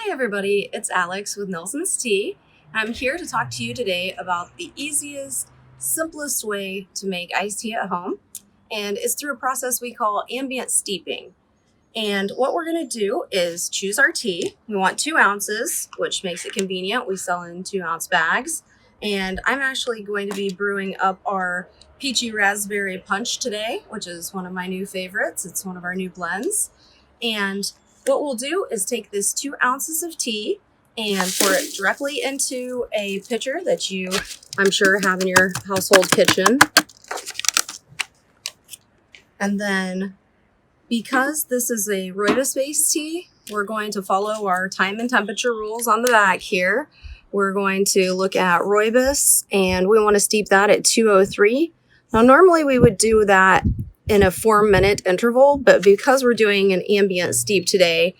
Hi everybody, it's Alex with Nelson's Tea. I'm here to talk to you today about the easiest, simplest way to make iced tea at home, and it's through a process we call ambient steeping. And what we're going to do is choose our tea. We want 2 ounces, which makes it convenient. We sell in 2-ounce bags. And I'm actually going to be brewing up our peachy raspberry punch today, which is one of my new favorites. It's one of our new blends. And what we'll do is take this 2 ounces of tea and pour it directly into a pitcher that you, I'm sure, have in your household kitchen. And then, because this is a rooibos-based tea, we're going to follow our time and temperature rules on the back here. We're going to look at rooibos, and we want to steep that at 203. Now, normally we would do that in a 4-minute interval, but because we're doing an ambient steep today,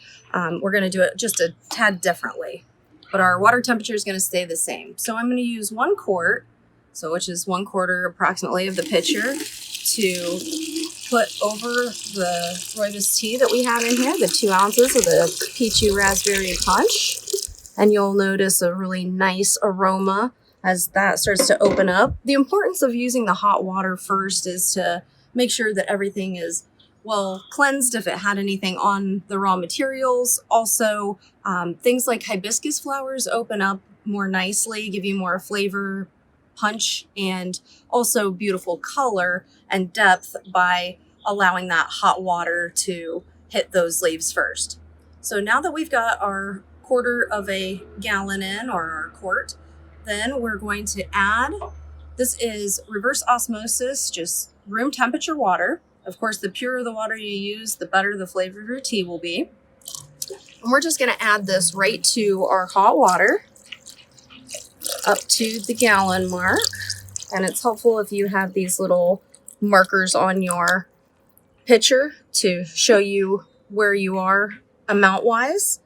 we're going to do it just a tad differently. But our water temperature is going to stay the same. So I'm going to use 1 quart, which is 1/4 approximately of the pitcher, to put over the rooibos tea that we have in here, the 2 ounces of the peachy raspberry punch. And you'll notice a really nice aroma as that starts to open up. The importance of using the hot water first is to make sure that everything is well cleansed if it had anything on the raw materials. Also, things like hibiscus flowers open up more nicely, give you more flavor, punch, and also beautiful color and depth by allowing that hot water to hit those leaves first. So now that we've got our 1/4 of a gallon in, or our quart, then we're going to add, this is reverse osmosis, just room temperature water. Of course, the purer the water you use, the better the flavor of your tea will be. And we're just going to add this right to our hot water up to the gallon mark. And it's helpful if you have these little markers on your pitcher to show you where you are amount-wise.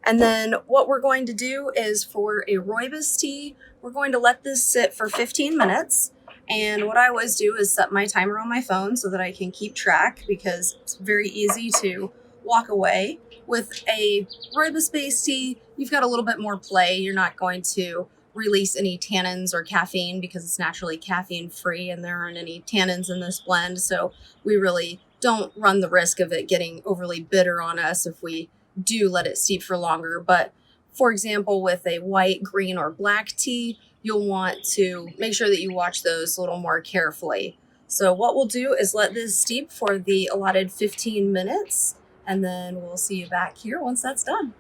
And then what we're going to do is, for a rooibos tea, we're going to let this sit for 15 minutes. And what I always do is set my timer on my phone so that I can keep track, because it's very easy to walk away. With a rooibos-based tea, you've got a little bit more play. You're not going to release any tannins or caffeine because it's naturally caffeine-free and there aren't any tannins in this blend. So we really don't run the risk of it getting overly bitter on us if we do let it steep for longer. But for example, with a white, green, or black tea, you'll want to make sure that you watch those a little more carefully. So what we'll do is let this steep for the allotted 15 minutes, and then we'll see you back here once that's done.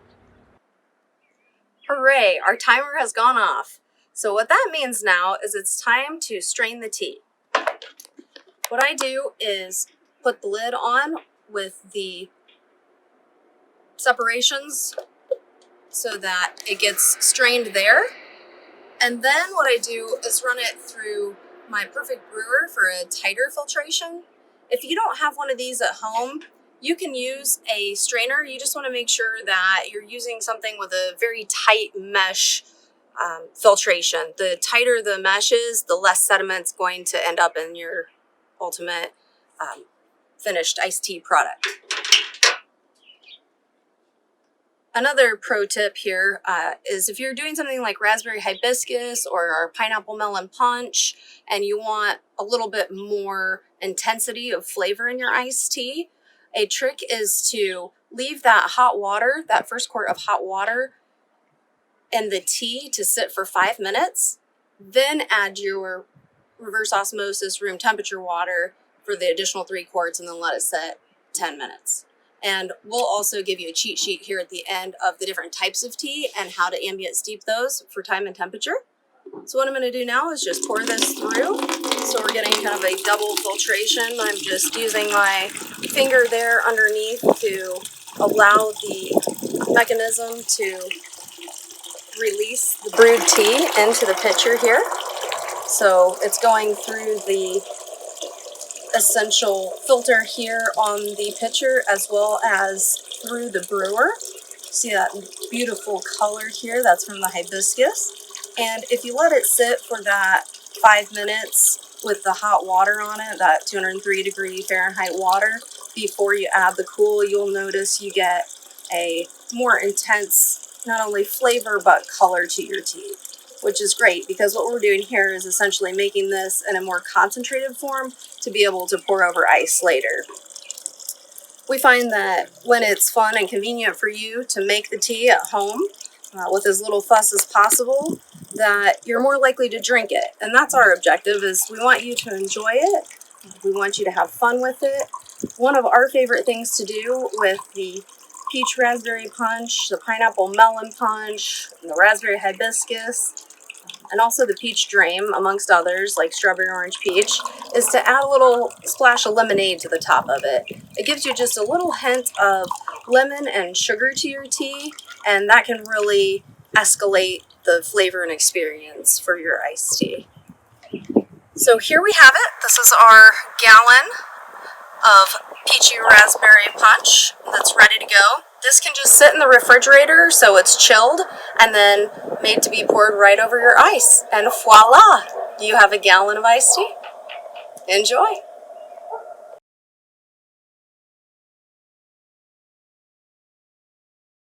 Hooray, our timer has gone off. So what that means now is it's time to strain the tea. What I do is put the lid on with the separations so that it gets strained there. And then what I do is run it through my Perfect Brewer for a tighter filtration. If you don't have one of these at home, you can use a strainer. You just want to make sure that you're using something with a very tight mesh filtration. The tighter the mesh is, the less sediment's going to end up in your ultimate finished iced tea product. Another pro tip here is if you're doing something like raspberry hibiscus or our pineapple melon punch and you want a little bit more intensity of flavor in your iced tea, a trick is to leave that hot water, that first quart of hot water, and the tea to sit for 5 minutes, then add your reverse osmosis room temperature water for the additional 3 quarts, and then let it sit 10 minutes. And we'll also give you a cheat sheet here at the end of the different types of tea and how to ambient steep those for time and temperature. So what I'm going to do now is just pour this through. So we're getting kind of a double filtration. I'm just using my finger there underneath to allow the mechanism to release the brewed tea into the pitcher here. So it's going through the essential filter here on the pitcher as well as through the brewer. See that beautiful color here? That's from the hibiscus. And if you let it sit for that 5 minutes with the hot water on it, that 203 Fahrenheit water, before you add the cool, you'll notice you get a more intense not only flavor but color to your tea, which is great because what we're doing here is essentially making this in a more concentrated form to be able to pour over ice later. We find that when it's fun and convenient for you to make the tea at home with as little fuss as possible, that you're more likely to drink it. And that's our objective, is we want you to enjoy it. We want you to have fun with it. One of our favorite things to do with the peach raspberry punch, the pineapple melon punch, and the raspberry hibiscus, and also the peach dream, amongst others, like strawberry orange peach, is to add a little splash of lemonade to the top of it. It gives you just a little hint of lemon and sugar to your tea, and that can really escalate the flavor and experience for your iced tea. So here we have it. This is our gallon of peachy raspberry punch that's ready to go. This can just sit in the refrigerator so it's chilled and then made to be poured right over your ice. And voila, you have a gallon of iced tea. Enjoy.